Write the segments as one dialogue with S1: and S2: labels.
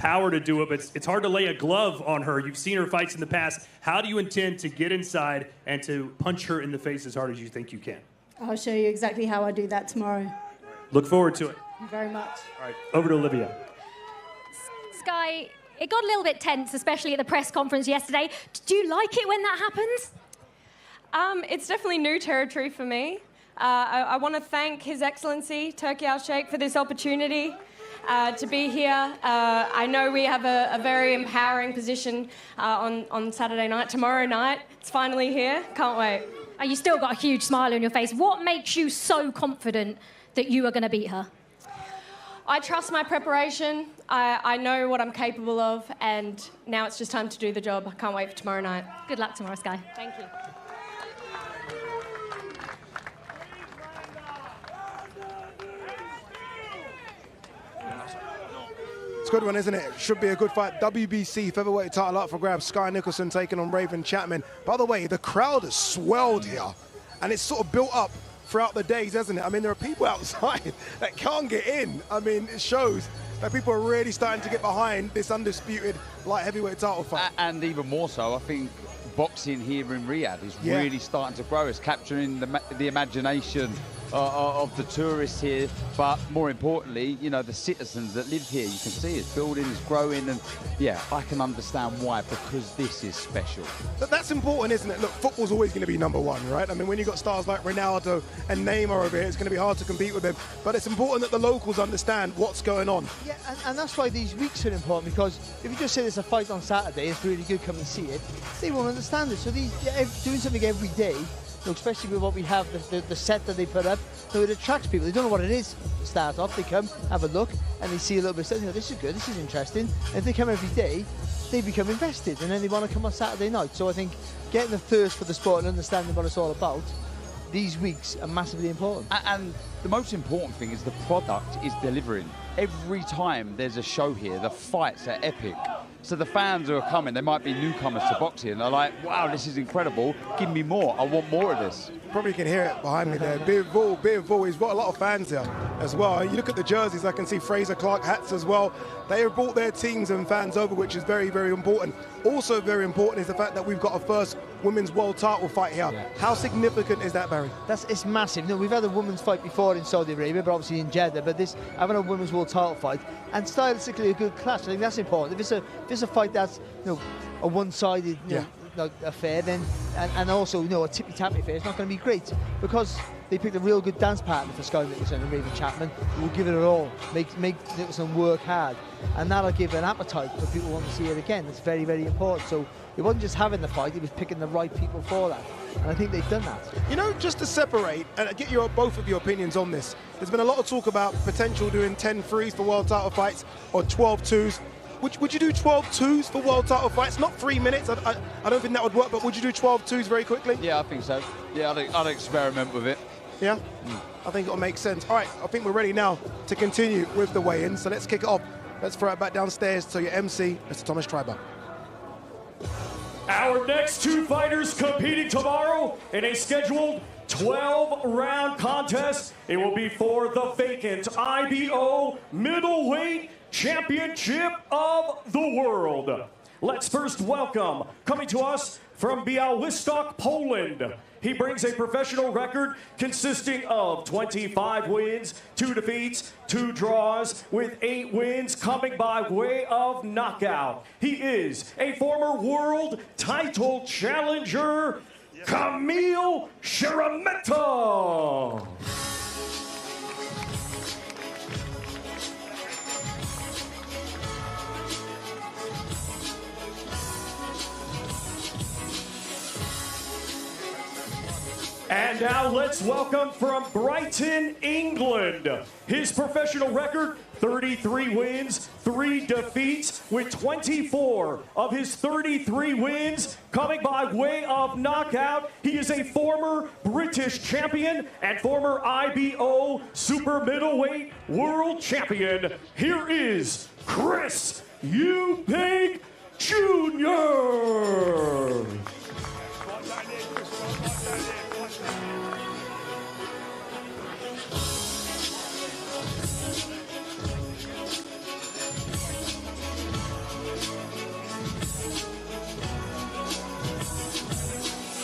S1: power to do it, but it's hard to lay a glove on her. You've seen her fights in the past. How do you intend to get inside and to punch her in the face as hard as you think you can?
S2: I'll show you exactly how I do that tomorrow.
S1: Look forward to it.
S2: Thank you very much.
S1: All right, over to Olivia.
S3: Sky, it got a little bit tense, especially at the press conference yesterday. Do you like it when that happens?
S4: It's definitely new territory for me. I want to thank His Excellency, Turki Al-Sheikh, for this opportunity to be here. I know we have a very empowering position on Saturday night. Tomorrow night, it's finally here. Can't wait.
S3: Oh, you still got a huge smile on your face. What makes you so confident that you are going to beat her?
S4: I trust my preparation. I know what I'm capable of, and now it's just time to do the job. I can't wait for tomorrow night.
S3: Good luck tomorrow, Sky.
S4: Thank you.
S5: It's a good one, isn't it? Should be a good fight. WBC featherweight title up for grabs. Sky Nicholson taking on Raven Chapman. By the way, the crowd has swelled here, and it's sort of built up throughout the days, hasn't it? I mean, there are people outside that can't get in. I mean, it shows that people are really starting to get behind this undisputed light heavyweight title fight.
S6: And even more so, I think boxing here in Riyadh is really starting to grow. It's capturing the imagination of the tourists here, but more importantly, you know, the citizens that live here. You can see it's building, it's growing, and yeah, I can understand why, because this is special.
S5: But that's important, isn't it? Look, football's always going to be #1, right? I mean, when you've got stars like Ronaldo and Neymar over here, it's going to be hard to compete with them. But it's important that the locals understand what's going on.
S7: Yeah, and that's why these weeks are important, because if you just say there's a fight on Saturday, it's really good, come and see it, they won't understand it. So these doing something every day, especially with what we have, the set that they put up, so it attracts people. They don't know what it is to start off. They come, have a look, and they see a little bit of stuff. You know, this is good, this is interesting. And if they come every day, they become invested, and then they want to come on Saturday night. So I think getting the thirst for the sport and understanding what it's all about, these weeks are massively important.
S6: And the most important thing is the product is delivering. Every time there's a show here, the fights are epic. So the fans who are coming, they might be newcomers to boxing, they're like, wow, this is incredible, give me more, I want more of this.
S5: Probably can hear it behind me there. Bivol, he's got a lot of fans here as well. You look at the jerseys, I can see Fraser Clark hats as well. They have brought their teams and fans over, which is very, very important. Also very important is the fact that we've got a first women's world title fight here. Yeah. How significant is that, Barry?
S7: It's massive. You know, we've had a women's fight before in Saudi Arabia, but obviously in Jeddah, but this, having a women's world title fight, and stylistically a good clash, I think that's important. If it's a fight that's, you know, a one-sided, you know, affair, then and also, you know, a tippy-tappy affair, it's not going to be great, because they picked a real good dance partner for Sky Nicholson and Raven Chapman, who will give it all, make Nicholson work hard, and that'll give an appetite for people who want to see it again. It's very, very important. So it wasn't just having the fight, it was picking the right people for that, and I think they've done that.
S5: You know, just to separate and get both of your opinions on this, there's been a lot of talk about potential doing 10 threes for world title fights or 12 twos. Would you do 12 twos for world title fights? Not 3 minutes, I don't think that would work, but would you do 12 twos very quickly?
S6: Yeah, I think so. Yeah, I'd experiment with it.
S5: Yeah? I think it'll make sense. All right, I think we're ready now to continue with the weigh-in, so let's kick it off. Let's throw it back downstairs to your MC, Mr. Thomas Treiber.
S1: Our next two fighters competing tomorrow in a scheduled 12-round contest. It will be for the vacant IBO middleweight championship of the world. Let's first welcome, coming to us from Białystok, Poland. He brings a professional record consisting of 25 wins, 2 defeats, 2 draws, with 8 wins coming by way of knockout. He is a former world title challenger, Kamil Szeremeta. And now let's welcome from Brighton, England. His professional record, 33 wins, 3 defeats, with 24 of his 33 wins coming by way of knockout. He is a former British champion and former IBO super middleweight world champion. Here is Chris Eubank Jr.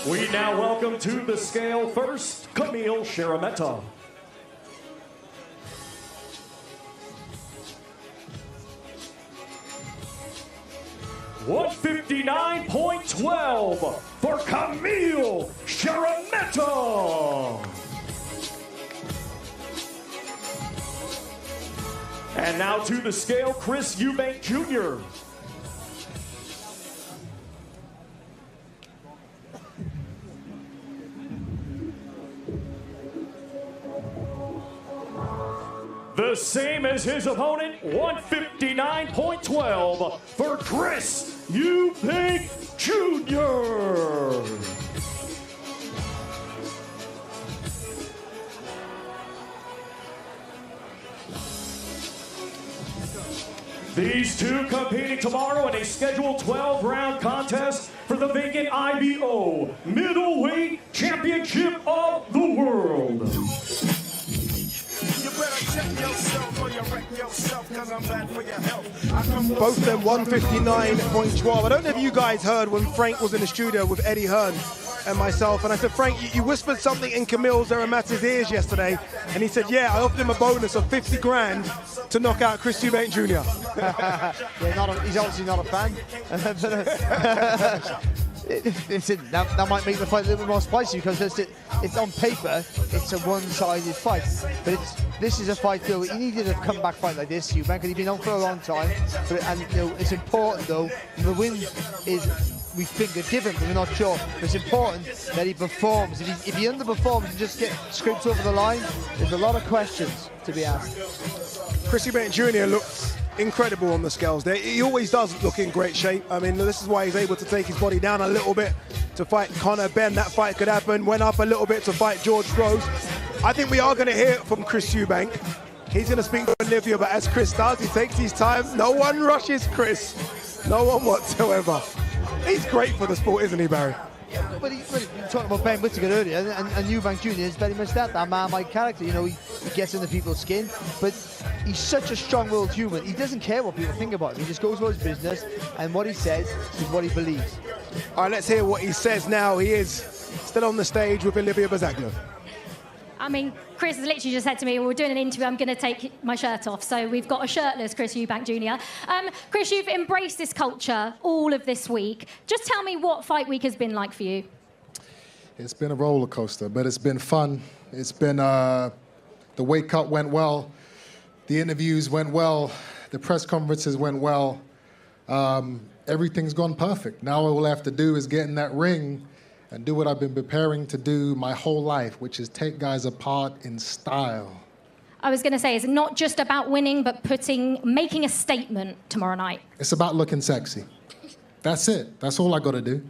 S1: We now welcome to the scale first, Camille Szeremeta. $159.12 for Camille Szeremeta. And now to the scale, Chris Eubank Jr. The same as his opponent, 159.12 for Chris Eubank Jr. These two competing tomorrow in a scheduled 12-round contest for the vacant IBO Middleweight Championship of the World.
S5: Both of them 159.12. I don't know if you guys heard when Frank was in the studio with Eddie Hearn and myself, and I said, Frank, you whispered something in Camille Szeremeta's ears yesterday, and he said, yeah, I offered him a bonus of 50 grand to knock out Chris Eubank Jr.
S7: Yeah, he's obviously not a fan. That might make the fight a little bit more spicy because it's on paper, it's a one-sided fight. But this is a fight, though, he needed a comeback fight like this. Eubank, he's been on for a long time, and it's important, though. The win is, we think, a given, but we're not sure. But it's important that he performs. If he underperforms and just gets scraped over the line, there's a lot of questions to be asked.
S5: Chris Eubank Jr. looks incredible on the scales there. He always does look in great shape. I mean, this is why he's able to take his body down a little bit to fight Conor Benn. That fight could happen. Went up a little bit to fight George Rose. I think we are going to hear it from Chris Eubank. He's going to speak for Olivia, but as Chris does, he takes his time. No one rushes Chris. No one whatsoever. He's great for the sport, isn't he, Barry?
S7: But you were talking about Ben Whittaker earlier, and Eubank Jr. is very much that Marmite character. You know, he gets into people's skin, but he's such a strong-willed human. He doesn't care what people think about him. He just goes about his business, and what he says is what he believes.
S5: All right, let's hear what he says now. He is still on the stage with Olivia Bazaglo.
S3: I mean, Chris has literally just said to me, we're doing an interview, I'm going to take my shirt off. So we've got a shirtless Chris Eubank Jr. Chris, you've embraced this culture all of this week. Just tell me what fight week has been like for you.
S8: It's been a roller coaster, but it's been fun. It's been, the weight cut went well. The interviews went well. The press conferences went well. Everything's gone perfect. Now all I have to do is get in that ring and do what I've been preparing to do my whole life, which is take guys apart in style.
S3: I was going to say, it's not just about winning, but making a statement tomorrow night.
S8: It's about looking sexy. That's it. That's all I got to do.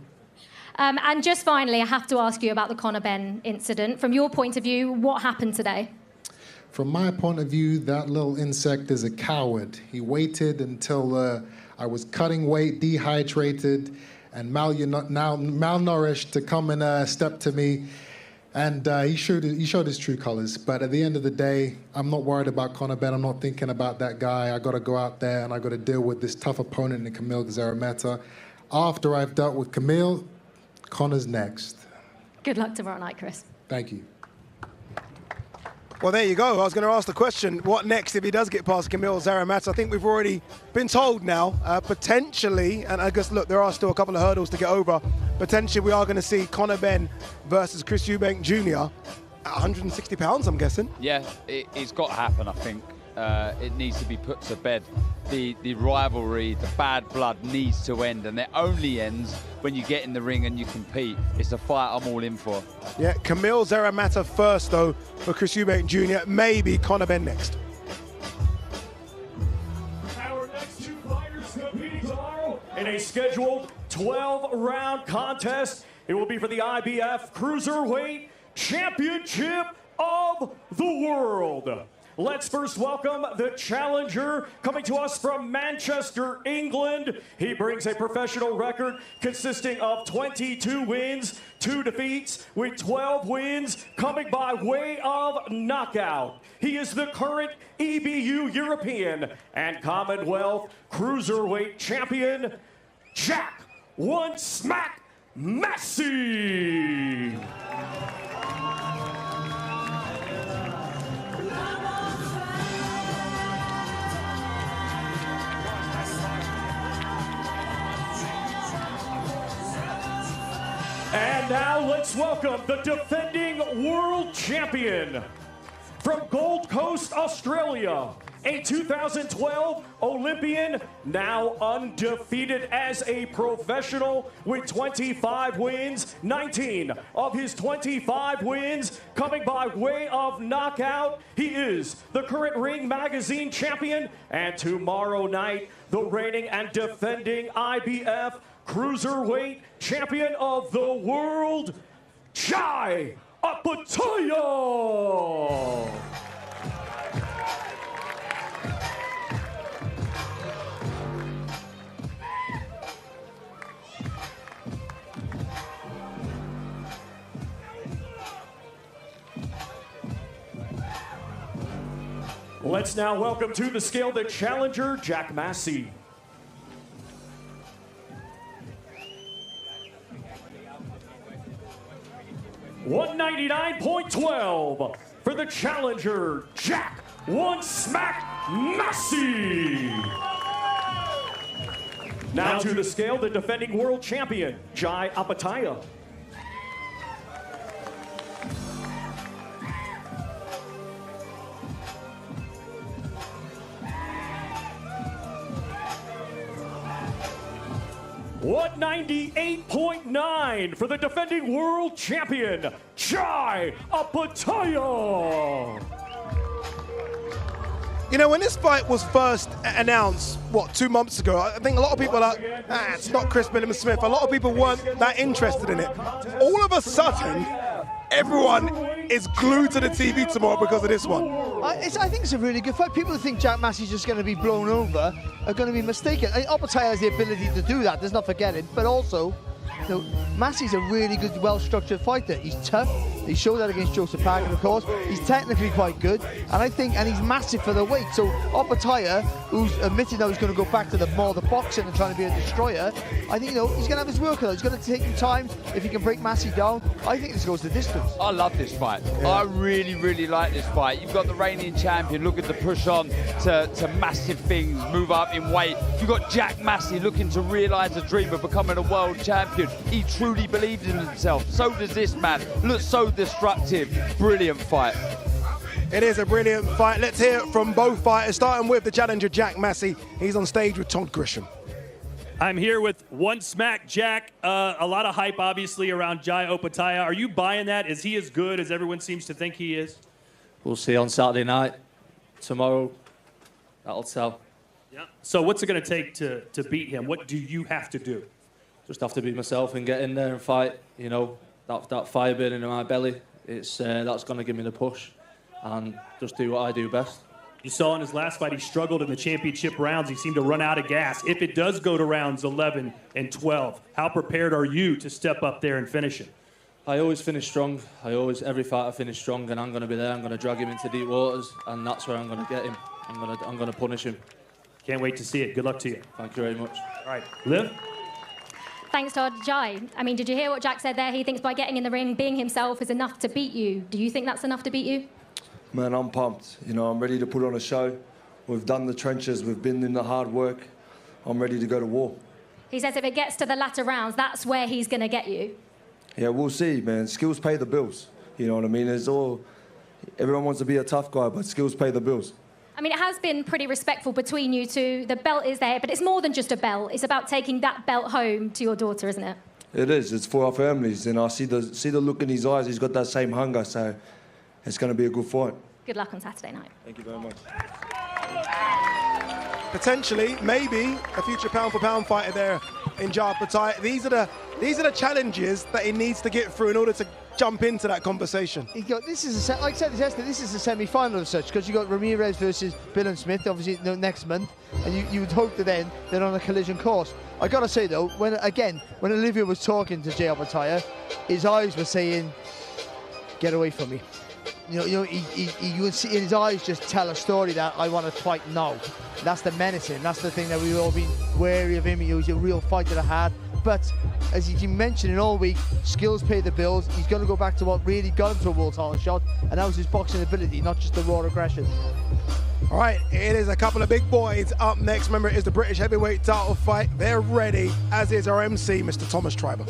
S3: And just finally, I have to ask you about the Conor Benn incident. From your point of view, what happened today?
S8: From my point of view, that little insect is a coward. He waited until I was cutting weight, dehydrated, and malnourished to come and step to me. And he showed his true colors. But at the end of the day, I'm not worried about Conor Benn. I'm not thinking about that guy. I got to go out there and I got to deal with this tough opponent in Camille Szeremeta. After I've dealt with Camille, Conor's next.
S3: Good luck tomorrow night, Chris.
S8: Thank you.
S5: Well, there you go. I was going to ask the question, what next if he does get past Camille Szeremeta? I think we've already been told now, potentially, and I guess, look, there are still a couple of hurdles to get over. Potentially, we are going to see Conor Benn versus Chris Eubank Jr. at 160 pounds, I'm guessing.
S6: Yeah, it's got to happen, I think. It needs to be put to bed. The rivalry, the bad blood needs to end, and it only ends when you get in the ring and you compete. It's a fight I'm all in for.
S5: Yeah, Camille Szeremeta first, though, for Chris Eubank Jr. Maybe Conor Benn next.
S1: Our next two fighters competing tomorrow in a scheduled 12-round contest. It will be for the IBF Cruiserweight Championship of the World. Let's first welcome the challenger coming to us from Manchester, England. He brings a professional record consisting of 22 wins, 2 defeats, with 12 wins coming by way of knockout. He is the current EBU European and Commonwealth Cruiserweight Champion, Jack One Smack Massey. And now let's welcome the defending world champion from Gold Coast, Australia, a 2012 Olympian, now undefeated as a professional with 25 wins, 19 of his 25 wins coming by way of knockout. He is the current Ring Magazine champion, and tomorrow night, the reigning and defending IBF Cruiserweight champion of the world, Opetaia. Let's now welcome to the scale the challenger, Jack Massey. $199.12 for the challenger, Jack One Smack Massey. Now to the scale, the defending world champion, Opetaia. $198.9 for the defending world champion, Opetaia.
S5: You know, when this fight was first announced, 2 months ago, I think a lot of people are, it's not Chris Billiam-Smith. A lot of people weren't that interested in it. All of a sudden, everyone is glued to the TV tomorrow because of this one.
S7: I think it's a really good fight. People who think Jack Massey's just going to be blown over are going to be mistaken. Opetaia has the ability to do that, let's not forget it, but also, you know, Massey's a really good, well-structured fighter. He's tough. He showed that against Joseph Parkin, of course. He's technically quite good, and he's massive for the weight. So Opetaia, who's admitted now he's going to go back to the boxing and trying to be a destroyer, I think, he's going to have his work. He's going to take him time if he can break Massey down. I think this goes the distance.
S6: I love this fight. Yeah. I really, really like this fight. You've got the reigning champion looking to push on to massive things, move up in weight. You've got Jack Massey looking to realise the dream of becoming a world champion. He truly believes in himself. So does this man. Looks so destructive. Brilliant fight.
S5: It is a brilliant fight. Let's hear it from both fighters, starting with the challenger, Jack Massey. He's on stage with Todd Grisham.
S9: I'm here with One Smack Jack. A lot of hype, obviously, around Opetaia. Are you buying that? Is he as good as everyone seems to think he is?
S10: We'll see on Saturday night. Tomorrow, that'll tell.
S9: Yeah. So what's it going to take to beat him? What do you have to do?
S10: Just have to be myself and get in there and fight. You know, that fire burning in my belly, that's going to give me the push and just do what I do best.
S9: You saw in his last fight, he struggled in the championship rounds. He seemed to run out of gas. If it does go to rounds 11 and 12, how prepared are you to step up there and finish it?
S10: I always finish strong. Every fight I finish strong, and I'm going to be there. I'm going to drag him into deep waters, and that's where I'm going to get him. I'm going to punish him.
S9: Can't wait to see it. Good luck to you.
S10: Thank you very much.
S9: All right, Liv?
S3: Thanks, Todd. Jai, I mean, did you hear what Jack said there? He thinks by getting in the ring, being himself is enough to beat you. Do you think that's enough to beat you?
S11: Man, I'm pumped. You know, I'm ready to put on a show. We've done the trenches. We've been in the hard work. I'm ready to go to war.
S3: He says if it gets to the latter rounds, that's where he's going to get you.
S11: Yeah, we'll see, man. Skills pay the bills. You know what I mean? Everyone wants to be a tough guy, but skills pay the bills.
S3: I mean, it has been pretty respectful between you two. The belt is there, but it's more than just a belt. It's about taking that belt home to your daughter, isn't it? It
S11: is. It's for our families, and I see the look in his eyes. He's got that same hunger, so it's going to be a good fight.
S3: Good luck on Saturday night.
S11: Thank you very much.
S5: Potentially, maybe a future pound-for-pound fighter there in Opetaia. These are the challenges that he needs to get through in order to jump into that conversation.
S7: Like I said this yesterday, this is a semi-final of such, because you got Ramirez versus Billiam-Smith, obviously next month, and you would hope that then they're on a collision course. I gotta say though, when Olivia was talking to Opetaia, his eyes were saying, "Get away from me." You would see in his eyes just tell a story that I want to fight now. That's the menacing. That's the thing that we've all been wary of him. He was a real fighter that had But as he's been mentioning all week, skills pay the bills. He's going to go back to what really got him to a world title shot, and that was his boxing ability, not just the raw aggression.
S5: All right, it is a couple of big boys up next. Remember, it is the British heavyweight title fight. They're ready, as is our MC, Mr. Thomas Triber.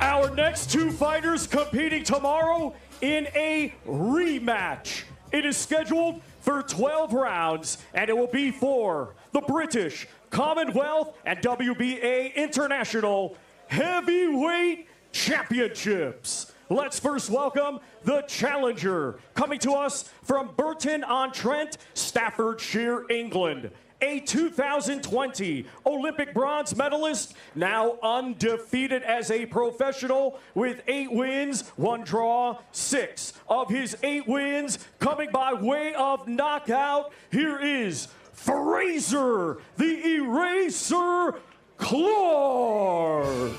S1: Our next two fighters competing tomorrow in a rematch. It is scheduled for 12 rounds, and it will be for the British Commonwealth and WBA International Heavyweight Championships. Let's first welcome the challenger, coming to us from Burton-on-Trent, Staffordshire, England. A 2020 Olympic bronze medalist, now undefeated as a professional with 8 wins, 1 draw, 6 of his 8 wins coming by way of knockout. Here is Fraser, the Eraser Clarke.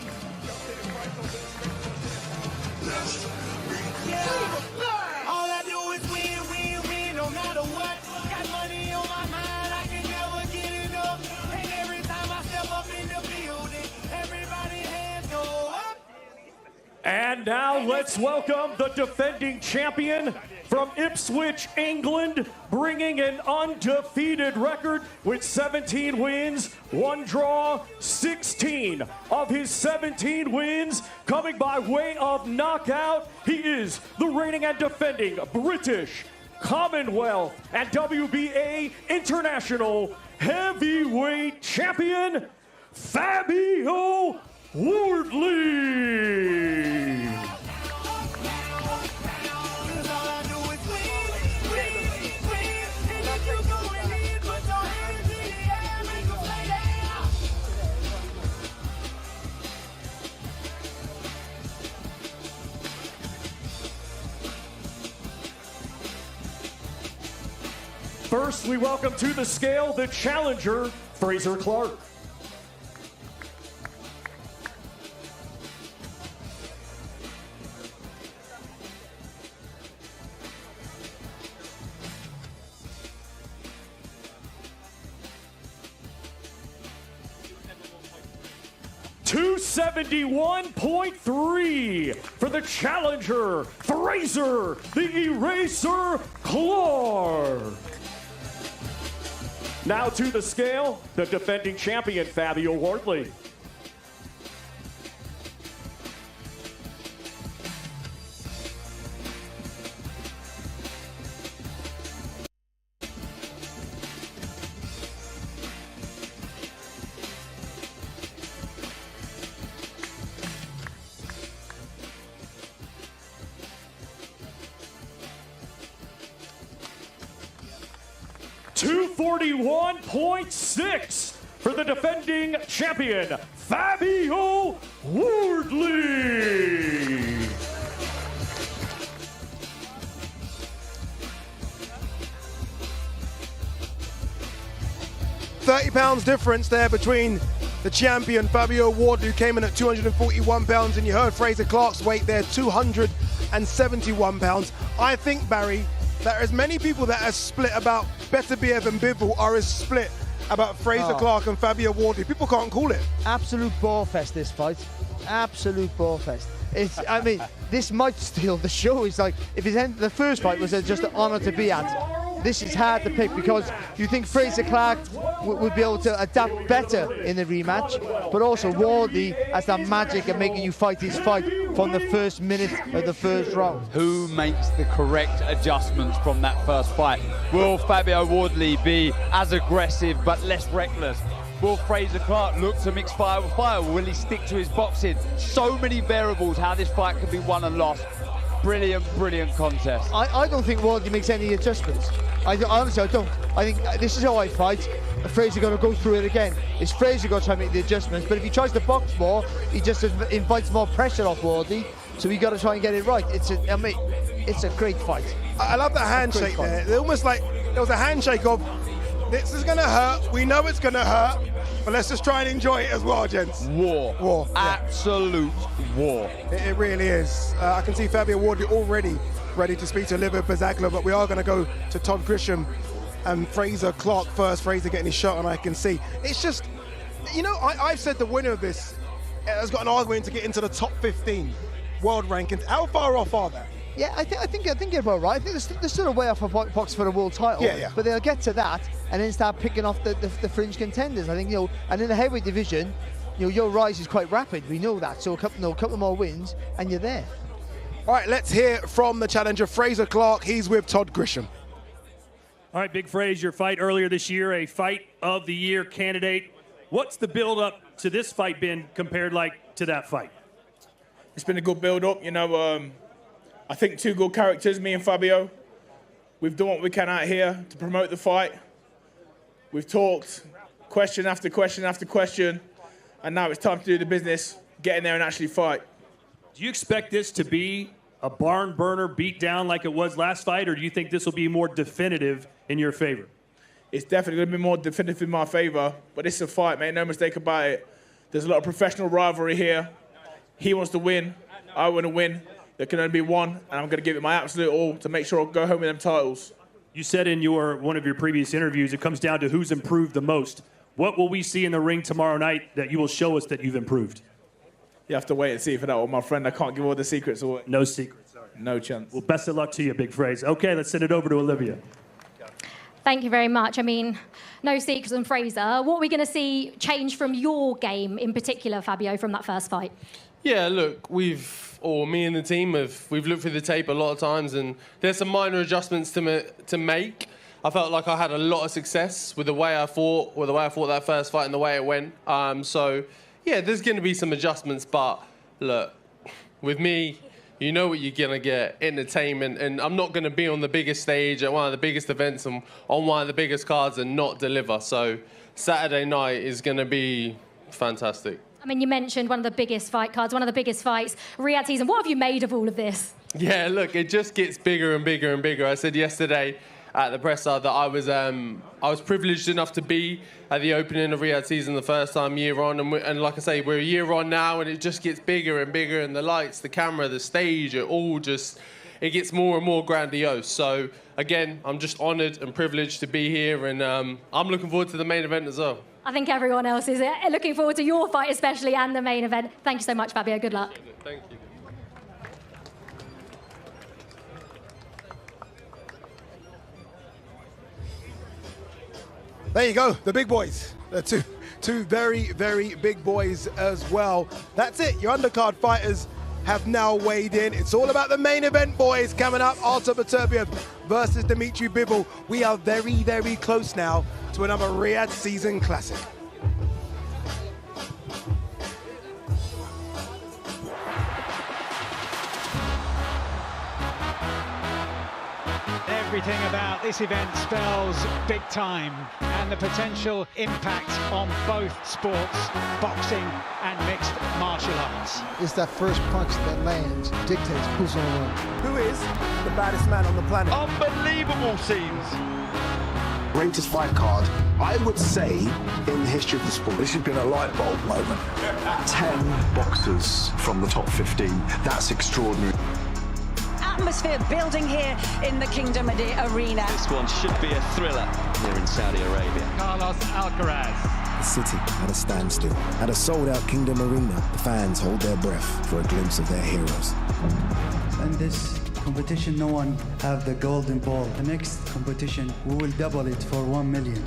S12: All I do is win, win, win, no matter what. Got money on my mind, I can never get enough. And every time I step up in the building, everybody hands go up.
S1: And now let's welcome the defending champion from Ipswich, England, bringing an undefeated record with 17 wins, 1 draw, 16 of his 17 wins coming by way of knockout. He is the reigning and defending British Commonwealth and WBA International Heavyweight Champion, Fabio Wardley. First, we welcome to the scale the challenger, Fraser Clarke. $271.3 for the challenger, Fraser, the Eraser Clarke. Now to the scale, the defending champion, Fabio Wardley. $241.6 for the defending champion, Fabio Wardley.
S5: £30 difference there between the champion, Fabio Wardley, who came in at 241 pounds, and you heard Fraser Clarke's weight there, 271 pounds. I think, Barry, that as many people that are split about Beterbiev and Bivol are as split about Fraser Clarke and Fabio Wardley. People can't call it.
S7: Absolute ball fest, this fight. Absolute ball fest. It's, I mean, this might steal the show. It's like, if the first fight was just an honour to be at, this is hard to pick because you think Fraser Clarke would be able to adapt better in the rematch, but also Wardley has that magic of making you fight his fight from the first minute of the first round.
S6: Who makes the correct adjustments from that first fight? Will Fabio Wardley be as aggressive but less reckless? Will Fraser Clarke look to mix fire with fire? Will he stick to his boxing? So many variables how this fight could be won and lost. Brilliant, brilliant contest.
S7: I don't think Wardley makes any adjustments. Honestly, I don't. I think this is how I fight. Fraser going to go through it again. Is Fraser going to try to make the adjustments? But if he tries to box more, he just invites more pressure off Wardley. So we got to try and get it right. It's a great fight.
S5: I love that handshake there. They're almost like there was a handshake of, this is going to hurt. We know it's going to hurt, but let's just try and enjoy it as well, gents.
S6: War. Absolute war.
S5: It really is. I can see Fabio Wardley already ready to speak to Liver Bazagla, but we are going to go to Todd Grisham and Fraser Clarke first. Fraser getting his shot, and I can see it's just, you know, I've said the winner of this has got an argument to get into the top 15 world rankings. How far off are they?
S7: Yeah, I think you're about right. I think they're still a way off of box for the world title.
S5: Yeah.
S7: But they'll get to that and then start picking off the fringe contenders. I think, you know, and in the heavyweight division, you know, your rise is quite rapid. We know that. So a couple more wins and you're there.
S5: All right, let's hear from the challenger, Fraser Clarke. He's with Todd Grisham.
S9: All right, Big Fraser, your fight earlier this year, a Fight of the Year candidate. What's the build-up to this fight been compared to that fight?
S13: It's been a good build-up. You know, I think two good characters, me and Fabio. We've done what we can out here to promote the fight. We've talked question after question after question, and now it's time to do the business, get in there and actually fight.
S9: Do you expect this to be a barn burner beat down like it was last fight, or do you think this will be more definitive in your favor?
S13: It's definitely going to be more definitive in my favor, but this is a fight, mate, no mistake about it. There's a lot of professional rivalry here. He wants to win, I want to win. There can only be one, and I'm going to give it my absolute all to make sure I go home with them titles.
S9: You said in one of your previous interviews, it comes down to who's improved the most. What will we see in the ring tomorrow night that you will show us that you've improved?
S13: You have to wait and see for that one, my friend. I can't give all the secrets away.
S9: No secrets. Sorry.
S13: No chance.
S9: Well, best of luck to you, Big Fraser. Okay, let's send it over to Olivia.
S3: Thank you very much. I mean, no secrets on Fraser. What are we going to see change from your game in particular, Fabio, from that first fight?
S14: Yeah, look, me and the team we've looked through the tape a lot of times, and there's some minor adjustments to make. I felt like I had a lot of success with the way I fought, that first fight and the way it went. So, yeah, there's going to be some adjustments, but look, with me, you know what you're going to get, entertainment, and I'm not going to be on the biggest stage at one of the biggest events and on one of the biggest cards and not deliver. So Saturday night is going to be fantastic.
S3: I mean, you mentioned one of the biggest fight cards, one of the biggest fights, Riyadh season. What have you made of all of this?
S14: Yeah, look, it just gets bigger and bigger and bigger. I said yesterday at the presser that I was privileged enough to be at the opening of Riyadh season the first time year on, and like I say, we're a year on now, and it just gets bigger and bigger, and the lights, the camera, the stage, it gets more and more grandiose. So again, I'm just honoured and privileged to be here, and I'm looking forward to the main event as well.
S3: I think everyone else is looking forward to your fight especially and the main event. Thank you so much, Fabio. Good luck.
S14: Thank you.
S5: There you go, the big boys. Two very, very big boys as well. That's it, your undercard fighters have now weighed in. It's all about the main event, boys. Coming up, Artur Beterbiev versus Dmitry Bivol. We are very, very close now to another Riyadh season classic.
S15: Everything about this event spells big time and the potential impact on both sports, boxing and mixed martial arts.
S7: It's that first punch that lands dictates who's going to win.
S5: Who is the baddest man on the planet?
S16: Unbelievable scenes. Greatest fight card, I would say, in the history of the sport. This has been a light bulb moment. 10 boxers from the top 15. That's extraordinary.
S17: Atmosphere building here in the Kingdom Arena.
S18: This one should be a thriller here in Saudi Arabia.
S15: Carlos Alcaraz.
S19: The city at a standstill. At a sold-out Kingdom Arena, the fans hold their breath for a glimpse of their heroes.
S20: In this competition, no one have the golden ball. The next competition, we will double it for 1 million.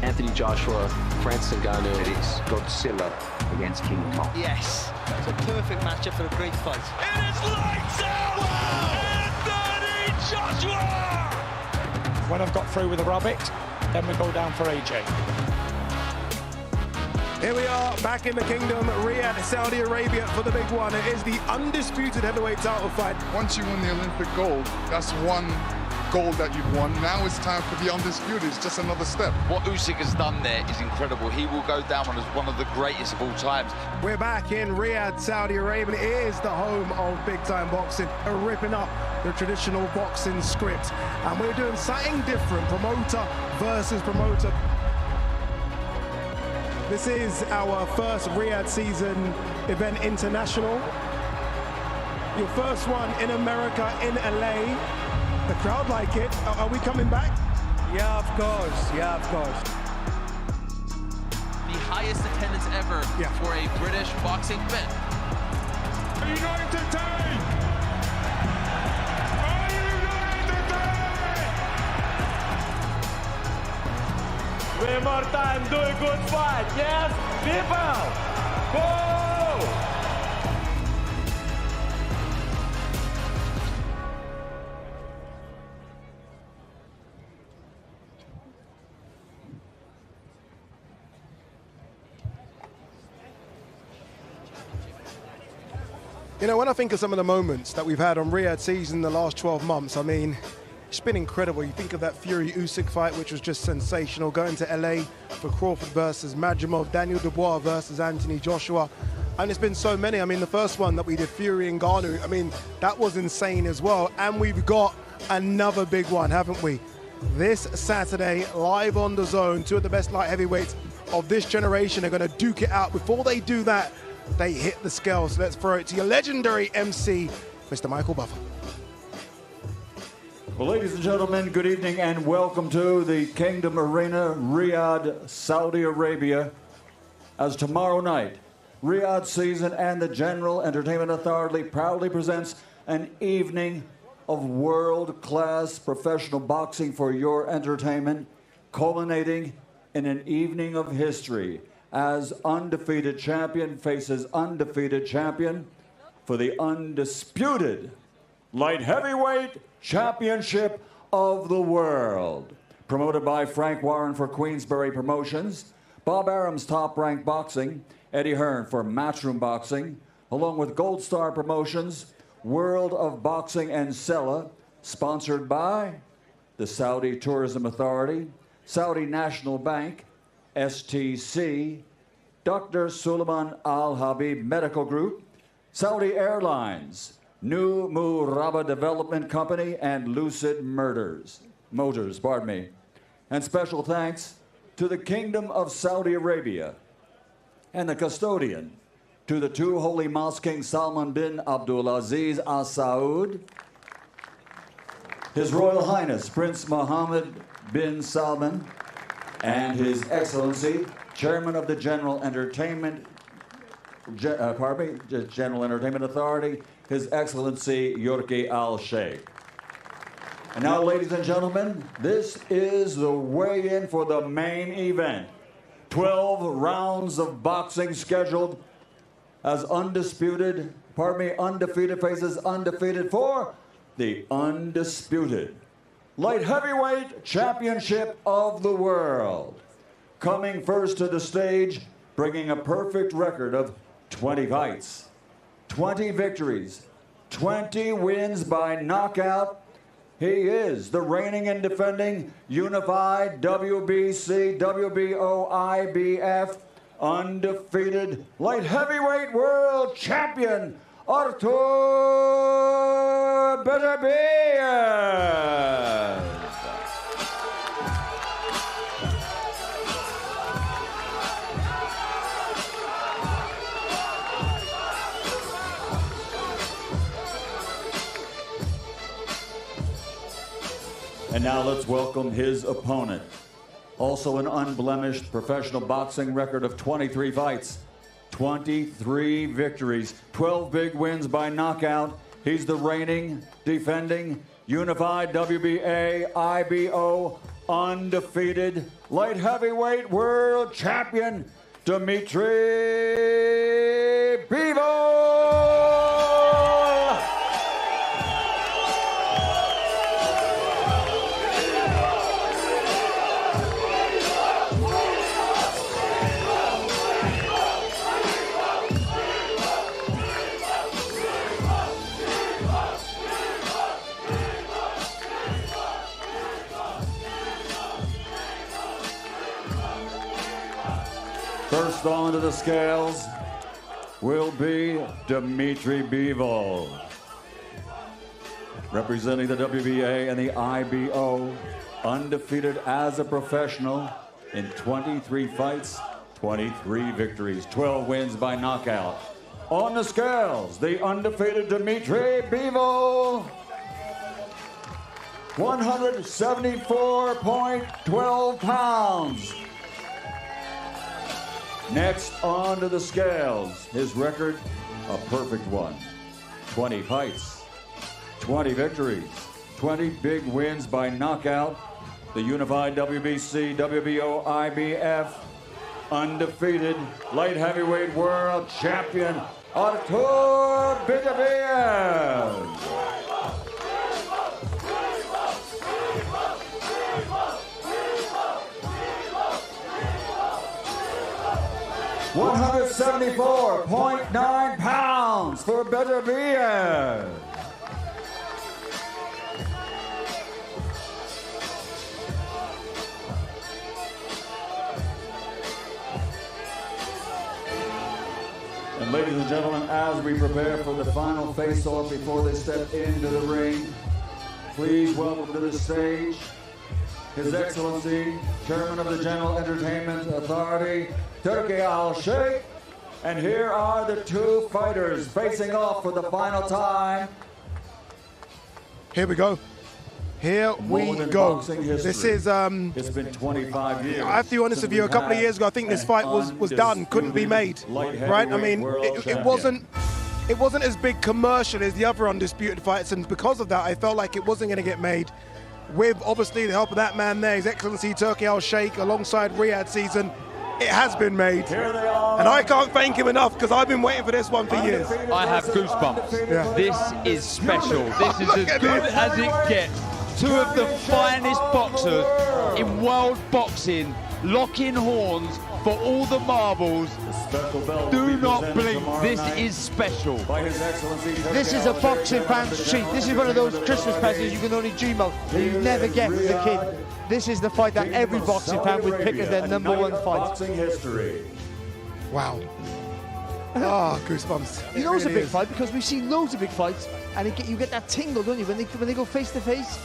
S18: Anthony Joshua, Francis Ngannou. It is Godzilla against King Kong.
S21: Yes, it's a perfect matchup for a great fight.
S12: It is lights out! Anthony Joshua!
S22: When I've got through with aerobic, then we go down for AJ.
S5: Here we are, back in the Kingdom, Riyadh, Saudi Arabia for the big one. It is the undisputed heavyweight title fight.
S23: Once you win the Olympic gold, that's one gold that you've won. Now it's time for the undisputed. It's just another step.
S6: What Usyk has done there is incredible. He will go down as one of the greatest of all times.
S5: We're back in Riyadh, Saudi Arabia. It is the home of big-time boxing. We're ripping up the traditional boxing script. And we're doing something different, promoter versus promoter. This is our first Riyadh season event international. Your first one in America, in LA. The crowd like it. Are we coming back?
S24: Yeah,
S20: course. Yeah, of course.
S2: The highest attendance ever for a British boxing event.
S12: Are you not entertained? Are you not entertained?
S4: One more time, do a good fight, yes? People! Go!
S5: You know, when I think of some of the moments that we've had on Riyadh season the last 12 months, I mean, it's been incredible. You think of that Fury-Usyk fight, which was just sensational, going to LA for Crawford versus Madrimov, Daniel Dubois versus Anthony Joshua. And it's been so many. I mean, the first one that we did, Fury and Ngannou, I mean, that was insane as well. And we've got another big one, haven't we? This Saturday, live on DAZN, two of the best light heavyweights of this generation are going to duke it out. Before they do that, they hit the scales. Let's throw it to your legendary MC, Mr. Michael Buffer.
S8: Well, ladies and gentlemen, good evening and welcome to the Kingdom Arena, Riyadh, Saudi Arabia. As tomorrow night, Riyadh Season and the General Entertainment Authority proudly presents an evening of world-class professional boxing for your entertainment, culminating in an evening of history as undefeated champion faces undefeated champion for the undisputed light heavyweight championship of the world. Promoted by Frank Warren for Queensberry Promotions, Bob Arum's Top Rank Boxing, Eddie Hearn for Matchroom Boxing, along with Gold Star Promotions, World of Boxing and Sella, sponsored by the Saudi Tourism Authority, Saudi National Bank, STC, Dr. Suleiman Al Habib Medical Group, Saudi Airlines, New Murabba Development Company, and Lucid Motors, And special thanks to the Kingdom of Saudi Arabia and the custodian to the two holy mosque King Salman bin Abdulaziz Al Saud, His Royal Highness Prince Mohammed bin Salman, and His Excellency Chairman of the General Entertainment Authority, His Excellency Yorki Al Sheikh. And now, ladies and gentlemen, this is the weigh-in for the main event. 12 rounds of boxing scheduled as undefeated faces undefeated for the undisputed light heavyweight championship of the world. Coming first to the stage, bringing a perfect record of 20 fights, 20 victories, 20 wins by knockout. He is the reigning and defending unified WBC, WBO, IBF, undefeated light heavyweight world champion, Artur Beterbiev. And now let's welcome his opponent. Also an unblemished professional boxing record of 23 fights, 23 victories, 12 big wins by knockout. He's the reigning, defending, unified WBA, IBO, undefeated, light heavyweight world champion, Dmitry Bivol. First onto the scales will be Dmitry Bivol, representing the WBA and the IBO, undefeated as a professional in 23 fights, 23 victories, 12 wins by knockout. On the scales, the undefeated Dmitry Bivol. 174.12 pounds. Next onto the scales, his record, a perfect one. 20 fights, 20 victories, 20 big wins by knockout. The unified WBC, WBO, IBF, undefeated light heavyweight world champion, Artur Beterbiev. 174.9 pounds for Beterbiev. And ladies and gentlemen, as we prepare for the final face-off before they step into the ring, please welcome to the stage His Excellency, Chairman of the General Entertainment Authority, Turki Al-Sheikh. And here are the two fighters facing off for the final time.
S5: Here we go. Here we go. This is
S8: it's been 25 years.
S5: I have to be honest with you, a couple of years ago I think this fight was done, couldn't be made. Right? I mean, it wasn't as big commercial as the other undisputed fights, and because of that I felt like it wasn't going to get made. With obviously the help of that man there, His Excellency Turki Al-Sheikh, alongside Riyadh season, it has been made. And I can't thank him enough because I've been waiting for this one for years.
S6: I have goosebumps.
S5: Yeah.
S6: This is special. This is as good as it gets. Two of the finest boxers in world boxing, locking horns for all the marbles. Do not blink. This is special.
S7: This is a boxing fan's treat. This is one of those Christmas presents you can only dream of that you never get as a kid. This is the fight that every boxing fan would pick as their number one fight.
S5: Wow. Ah, goosebumps.
S7: You know it's a big fight because we've seen loads of big fights, and you get that tingle, don't you, when they go face to face?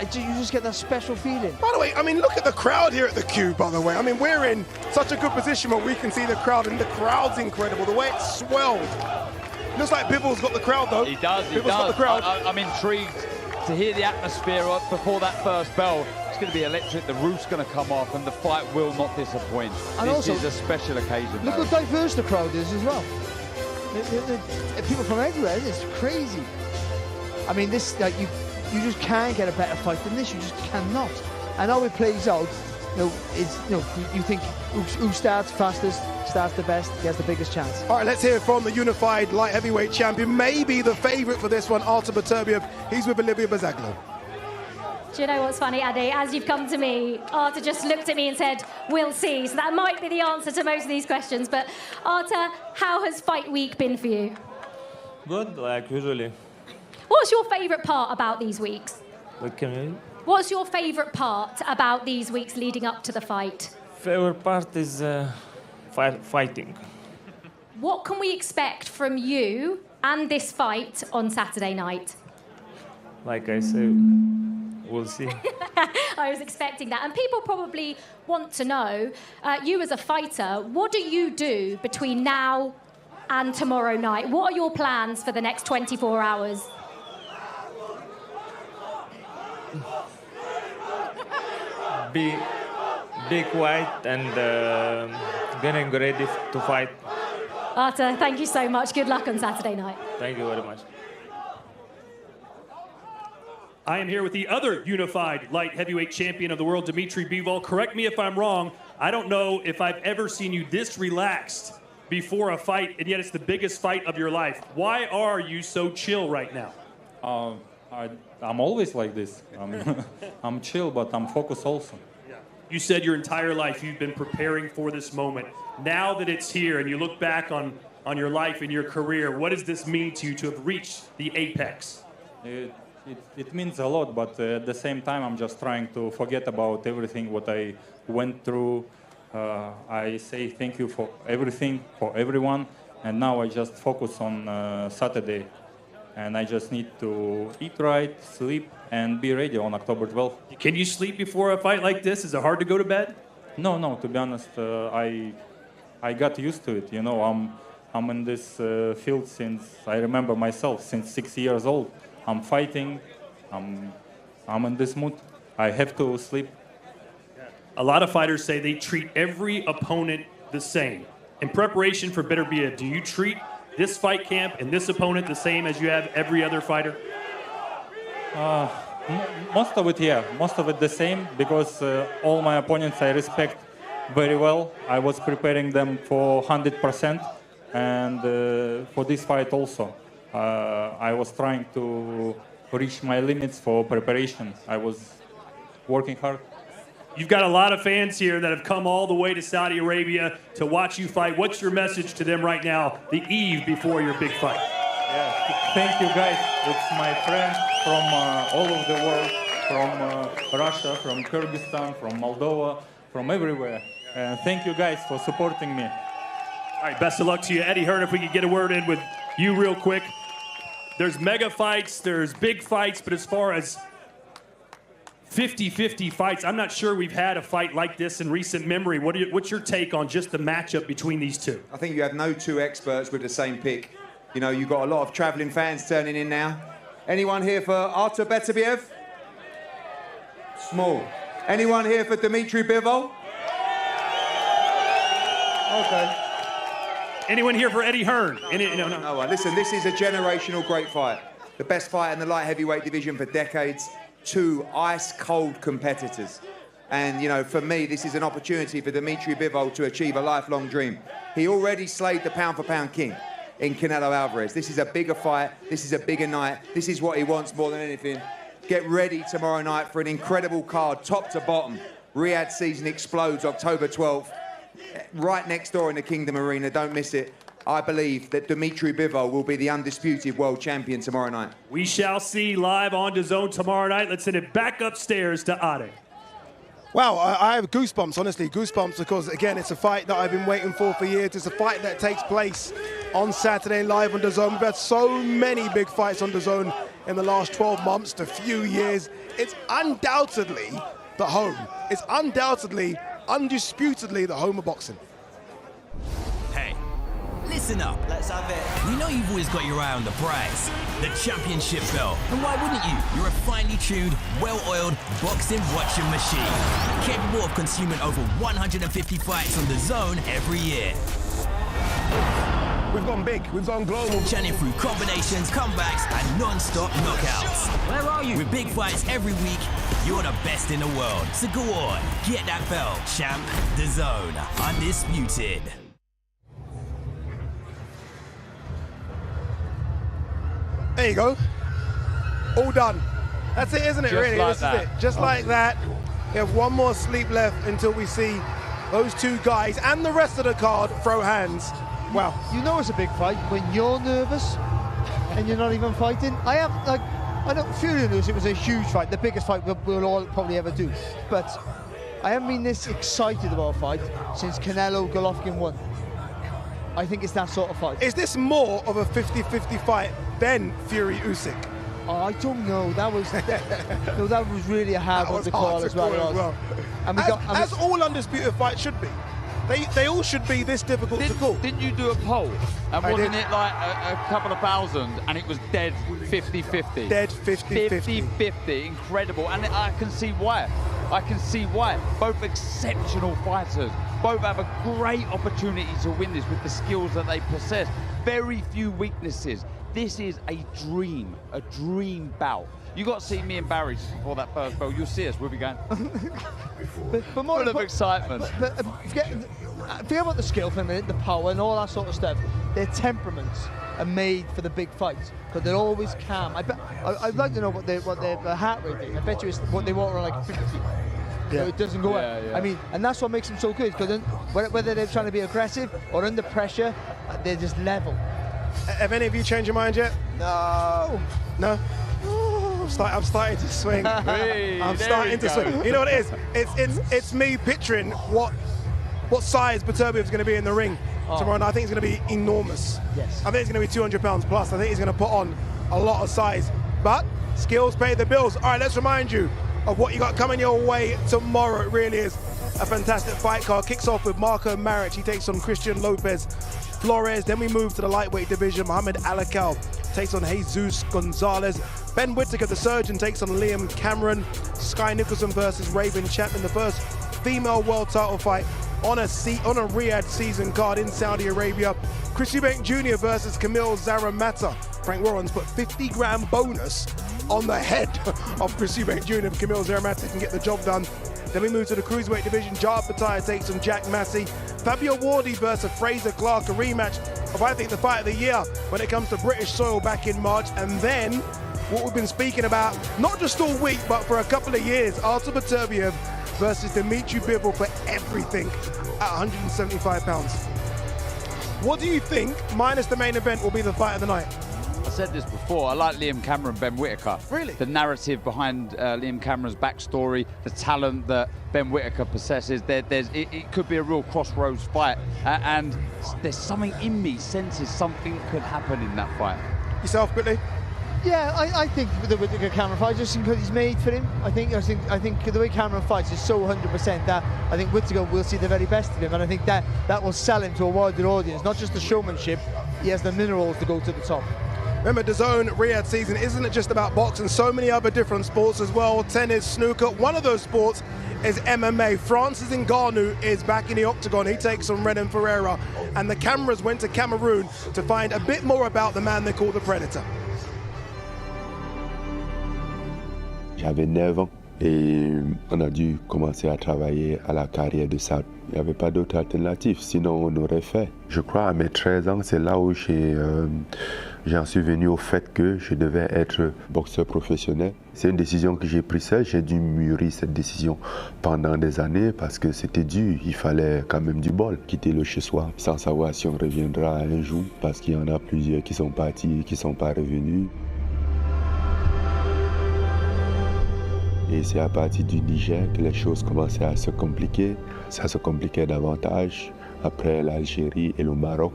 S7: You just get that special feeling.
S5: By the way, I mean, look at the crowd here at the Cube, by the way. I mean, we're in such a good position where we can see the crowd, and the crowd's incredible. The way it's swelled. Looks like Bivol's got the crowd, though.
S6: He does, he
S5: Bivol's
S6: does.
S5: got the crowd.
S6: I'm intrigued to hear the atmosphere before that first bell. It's going to be electric. The roof's going to come off, and the fight will not disappoint.
S7: And
S6: this
S7: also,
S6: is a special occasion.
S7: Look how diverse the crowd is as well. People from everywhere. It's crazy. I mean, this you just can't get a better fight than this. You just cannot. And how it plays out, you think who starts fastest, starts the best, he has the biggest chance.
S5: All right, let's hear from the unified light heavyweight champion, maybe the favourite for this one, Artur Beterbiev. He's with Olivier Bazaglo.
S3: Do you know what's funny, Addy? As you've come to me, Artur just looked at me and said, "We'll see." So that might be the answer to most of these questions. But Artur, how has fight week been for you?
S1: Good, like usually.
S3: What's your favourite part about these weeks?
S1: What can you?
S3: What's your favourite part about these weeks leading up to the fight?
S1: Favorite part is fighting.
S3: What can we expect from you and this fight on Saturday night?
S1: Like I said, we'll see.
S3: I was expecting that. And people probably want to know, you as a fighter, what do you do between now and tomorrow night? What are your plans for the next 24 hours?
S1: Be quiet and getting ready to fight.
S3: Artur, thank you so much. Good luck on Saturday night.
S1: Thank you very much.
S9: I am here with the other unified light heavyweight champion of the world, Dmitry Bivol. Correct me if I'm wrong. I don't know if I've ever seen you this relaxed before a fight, and yet it's the biggest fight of your life. Why are you so chill right now?
S10: I'm always like this. I'm chill, but I'm focused also.
S9: You said your entire life you've been preparing for this moment. Now that it's here and you look back on your life and your career, what does this mean to you to have reached the apex?
S10: It means a lot, but at the same time, I'm just trying to forget about everything what I went through. I say thank you for everything, for everyone, and now I just focus on Saturday. And I just need to eat right, sleep, and be ready on October 12th.
S9: Can you sleep before a fight like this? Is it hard to go to bed?
S10: No, to be honest, I got used to it. You know, I'm in this field since I remember myself, since 6 years old. I'm fighting, I'm I'm in this mood. I have to sleep.
S9: A lot of fighters say they treat every opponent the same. In preparation for Beterbiev, do you treat this fight camp and this opponent the same as you have every other fighter?
S10: Most of it, yeah. Most of it the same, because all my opponents I respect very well. I was preparing them for 100%, and for this fight also. I was trying to reach my limits for preparation. I was working hard.
S9: You've got a lot of fans here that have come all the way to Saudi Arabia to watch you fight. What's your message to them right now, the eve before your big fight?
S10: Yeah. Thank you, guys. It's my friends from all over the world, from Russia, from Kyrgyzstan, from Moldova, from everywhere. Thank you, guys, for supporting me.
S9: All right, best of luck to you. Eddie Hearn, if we could get a word in with you real quick. There's mega fights, there's big fights, but as far as 50-50 fights, I'm not sure we've had a fight like this in recent memory. What's your take on just the matchup between these two?
S11: I think you have no two experts with the same pick. You know, you've got a lot of travelling fans turning in now. Anyone here for Artur Beterbiev? Small. Anyone here for Dmitry Bivol? Okay.
S9: Anyone here for Eddie Hearn?
S11: No one. Listen, this is a generational great fight. The best fight in the light heavyweight division for decades. Two ice-cold competitors. And, you know, for me, this is an opportunity for Dmitry Bivol to achieve a lifelong dream. He already slayed the pound-for-pound king in Canelo Alvarez. This is a bigger fight. This is a bigger night. This is what he wants more than anything. Get ready tomorrow night for an incredible card, top to bottom. Riyadh season explodes October 12th. Right next door in the Kingdom Arena. Don't miss it. I believe that Dmitry Bivol will be the undisputed world champion tomorrow night.
S9: We shall see live on DAZN tomorrow night. Let's send it back upstairs to Ade.
S5: Wow, I have goosebumps, honestly, goosebumps, because, again, it's a fight that I've been waiting for years. It's a fight that takes place on Saturday live on DAZN. We've had so many big fights on DAZN in the last 12 months to few years. It's undoubtedly the home. It's undoubtedly, undisputedly the home of boxing.
S13: Hey, listen up. Let's have it. We know you've always got your eye on the prize, the championship belt. And why wouldn't you? You're a finely tuned, well-oiled boxing watching machine, capable of consuming over 150 fights on DAZN every year.
S16: We've gone big, we've gone global.
S13: Churning through combinations, comebacks, and non-stop knockouts. Where are you? With big fights every week, you're the best in the world. So go on, get that belt, champ. DAZN, undisputed.
S5: There you go. All done. That's it, isn't it,
S6: Just
S5: really?
S6: like
S5: This
S6: that.
S5: is it. Just like that. We have one more sleep left until we see those two guys and the rest of the card throw hands. Wow.
S7: You know it's a big fight when you're nervous and you're not even fighting. I don't feel nervous. It was a huge fight, the biggest fight we'll all probably ever do. But I haven't been this excited about a fight since Canelo Golovkin won. I think it's that sort of fight.
S5: Is this more of a 50-50 fight than Fury Usyk?
S7: Oh, I don't know. That was no, that was really a hard one to call as well. And
S5: as all undisputed fights should be. They all should be this difficult to call.
S6: Didn't you do a poll? And wasn't it like a couple of thousand and it was dead 50-50?
S5: Dead 50-50.
S6: 50-50, incredible. And I can see why. I can see why. Both exceptional fighters. Both have a great opportunity to win this with the skills that they possess. Very few weaknesses. This is a dream bout. You got to see me and Barry just before that first bell. You'll see us. We'll be going.
S7: but more
S6: full of excitement.
S7: Forget about the skill for a minute, the power and all that sort of stuff. Their temperaments are made for the big fights because they're always calm. I'd like to know what their heart rate is. I bet you it's what they want around like 50.
S5: Yeah.
S7: So it doesn't go up.
S6: Yeah.
S7: I mean, and that's what makes them so good because whether they're trying to be aggressive or under pressure, they're just level.
S5: Have any of you changed your mind yet?
S7: No.
S5: No? I'm starting to swing.
S6: Hey,
S5: I'm starting to swing. You know what it is? It's me picturing what size Beterbiev is going to be in the ring tomorrow night. I think it's going to be enormous.
S7: Yes.
S5: I think it's going to be 200 pounds plus. I think he's going to put on a lot of size. But skills pay the bills. All right, let's remind you of what you got coming your way tomorrow. It really is a fantastic fight card. Kicks off with Marco Maric. He takes on Christian Lopez Flores. Then we move to the lightweight division. Mohamed Alakal takes on Jesus Gonzalez. Ben Whittaker, the surgeon, takes on Liam Cameron. Sky Nicholson versus Raven Chapman, the first female world title fight on a Riyadh season card in Saudi Arabia. Chris Eubank Jr. versus Kamil Szeremeta. Frank Warren's put 50 grand bonus on the head of Chris Eubank Jr. if Kamil Szeremeta can get the job done. Then we move to the cruiserweight division. Opetaia takes on Jack Massey. Fabio Wardley versus Fraser Clarke, a rematch of, I think, the fight of the year when it comes to British soil back in March. And then what we've been speaking about, not just all week, but for a couple of years, Artur Beterbiev versus Dmitry Bivol for everything at 175 pounds. What do you think, minus the main event, will be the fight of the night?
S6: I said this before, I like Liam Cameron, Ben Whittaker.
S5: Really?
S6: The narrative behind Liam Cameron's backstory, the talent that Ben Whittaker possesses, it could be a real crossroads fight. And there's something in me senses something could happen in that fight.
S5: Yourself, quickly?
S7: Yeah, I think the Whittaker Cameron fight, just because he's made for him. I think the way Cameron fights is so 100% that I think Whittaker will see the very best of him, and I think that will sell him to a wider audience. Not just the showmanship, he has the minerals to go to the top.
S5: Remember, DAZN Riyadh season isn't just about boxing, so many other different sports as well. Tennis, snooker. One of those sports is MMA. Francis Ngannou is back in the octagon. He takes on Renan Ferreira, and the cameras went to Cameroon to find a bit more about the man they call the Predator.
S14: J'avais 9 ans et on a dû commencer à travailler à la carrière de sable. Il n'y avait pas d'autre alternative, sinon on aurait fait. Je crois à mes 13 ans, c'est là où j'en suis venu au fait que je devais être boxeur professionnel. C'est une décision que j'ai prise seule. J'ai dû mûrir cette décision pendant des années parce que c'était dur. Il fallait quand même du bol. Quitter le chez-soi sans savoir si on reviendra un jour parce qu'il y en a plusieurs qui sont partis et qui ne sont pas revenus. Et c'est à partir du Niger que les choses commençaient à se compliquer. Ça se compliquait davantage après l'Algérie et le Maroc.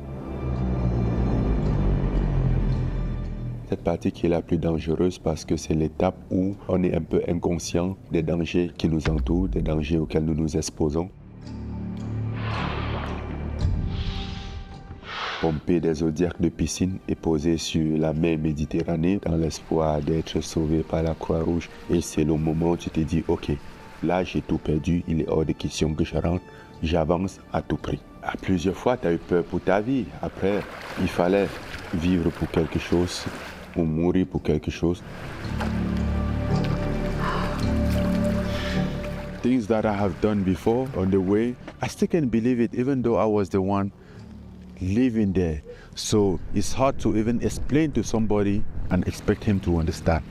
S14: Cette partie qui est la plus dangereuse parce que c'est l'étape où on est un peu inconscient des dangers qui nous entourent, des dangers auxquels nous nous exposons. Pomper des zodiacs de piscine et poser sur la mer Méditerranée dans l'espoir d'être sauvé par la Croix-Rouge. Et c'est le moment où tu te dis, ok, là j'ai tout perdu, il est hors de question que je rentre, j'avance à tout prix. À plusieurs fois, tu as eu peur pour ta vie. Après, il fallait vivre pour quelque chose, ou mourir pour quelque chose. Things that I have done before on the way, I still can't believe it, even though I was the one living there. So it's hard to even explain to somebody and expect him to understand.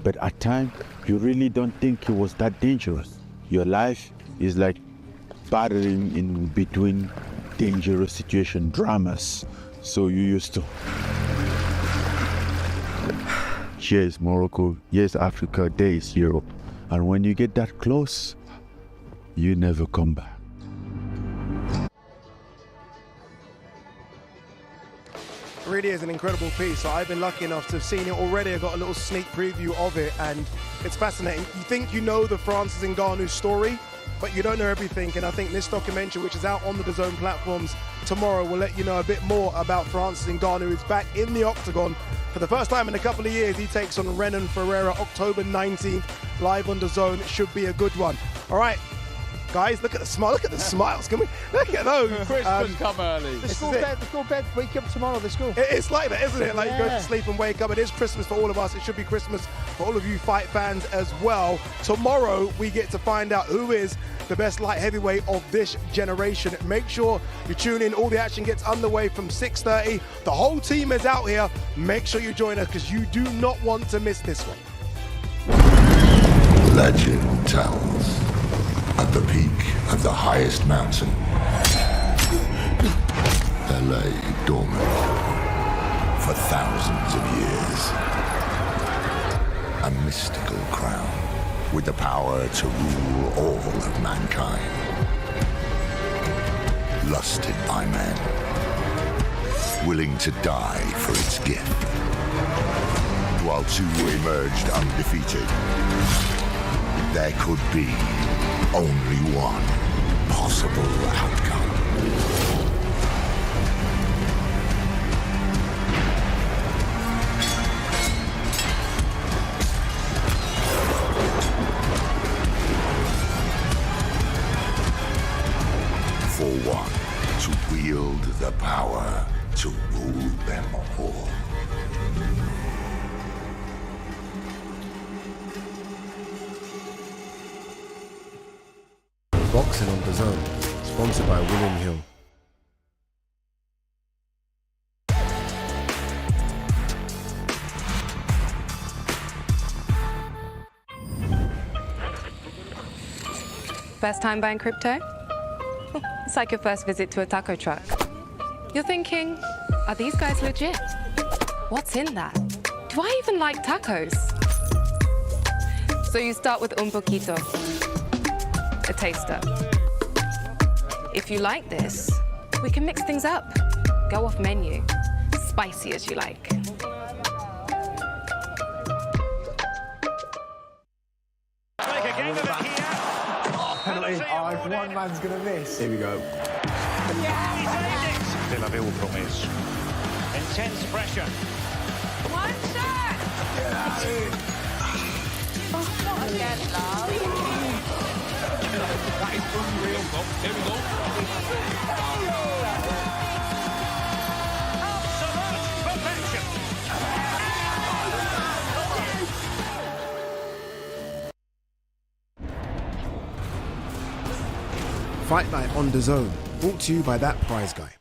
S14: But at times, you really don't think it was that dangerous. Your life is like battling in between dangerous situation, dramas. So you used to. Here is Morocco, here is Africa, there is Europe. And when you get that close, you never come back.
S5: Really is an incredible piece. So I've been lucky enough to have seen it already. I got a little sneak preview of it, and it's fascinating. You think you know the Francis Ngannou story, but you don't know everything. And I think this documentary, which is out on the DAZN platforms tomorrow, will let you know a bit more about Francis Ngannou. He's back in the octagon for the first time in a couple of years. He takes on Renan Ferreira, October 19th, live on DAZN. It should be a good one. All right. Guys, look at the smile. Look at the smiles. Can we look at those?
S6: Christmas come early.
S7: Let's go bed, wake up tomorrow, let's go.
S5: It's like that, isn't it? Like you go to sleep and wake up. It is Christmas for all of us. It should be Christmas for all of you fight fans as well. Tomorrow, we get to find out who is the best light heavyweight of this generation. Make sure you tune in. All the action gets underway from 6:30. The whole team is out here. Make sure you join us because you do not want to miss this one.
S15: Legend tells. At the peak of the highest mountain, there lay dormant for thousands of years a mystical crown with the power to rule all of mankind. Lusted by men, willing to die for its gift, while two emerged undefeated. There could be only one possible outcome. for one, to wield the power to rule them all.
S17: Boxing on DAZN, sponsored by William Hill.
S18: First time buying crypto? It's like your first visit to a taco truck. You're thinking, are these guys legit? What's in that? Do I even like tacos? So you start with un poquito, a taster. If you like this, we can mix things up. Go off menu, spicy as you like.
S19: Penalty. Oh, if one man's gonna miss.
S17: Here we go.
S4: Te l'avevo promesso. Intense pressure.
S12: One shot! Oh, not again, love.
S4: That is unreal. Here we go. Absolute perfection.
S5: Fight Night on DAZN, brought to you by That Prize Guy.